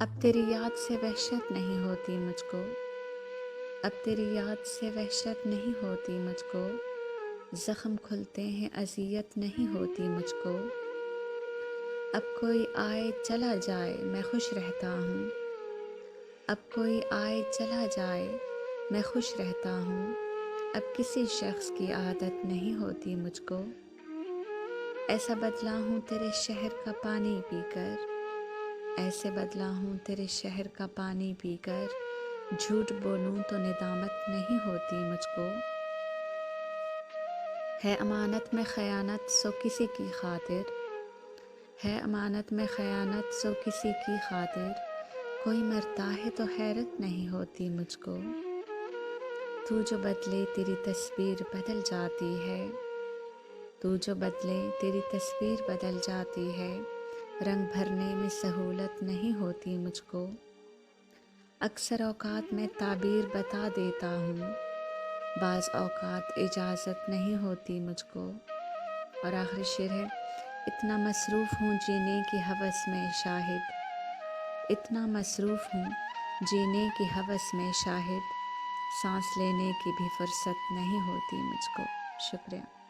اب تیری یاد سے وحشت نہیں ہوتی مجھ کو، اب تیری یاد سے وحشت نہیں ہوتی مجھ کو، زخم کھلتے ہیں اذیت نہیں ہوتی مجھ کو، اب کوئی آئے چلا جائے میں خوش رہتا ہوں، اب کوئی آئے چلا جائے میں خوش رہتا ہوں، اب کسی شخص کی عادت نہیں ہوتی مجھ کو، ایسا بدلا ہوں تیرے شہر کا پانی پی کر، ایسے بدلا ہوں تیرے شہر کا پانی پی کر، جھوٹ بولوں تو ندامت نہیں ہوتی مجھ کو، ہے امانت میں خیانت سو کسی کی خاطر، ہے امانت میں خیانت سو کسی کی خاطر، کوئی مرتا ہے تو حیرت نہیں ہوتی مجھ کو، تو جو بدلے تیری تصویر بدل جاتی ہے، تو جو بدلے تیری تصویر بدل جاتی ہے، رنگ بھرنے میں سہولت نہیں ہوتی مجھ کو، اکثر اوقات میں تعبیر بتا دیتا ہوں، بعض اوقات اجازت نہیں ہوتی مجھ کو، اور آخری شعر ہے، اتنا مصروف ہوں جینے کی ہوس میں شاہد، اتنا مصروف ہوں جینے کی ہوس میں شاہد، سانس لینے کی بھی فرصت نہیں ہوتی مجھ کو۔ شکریہ۔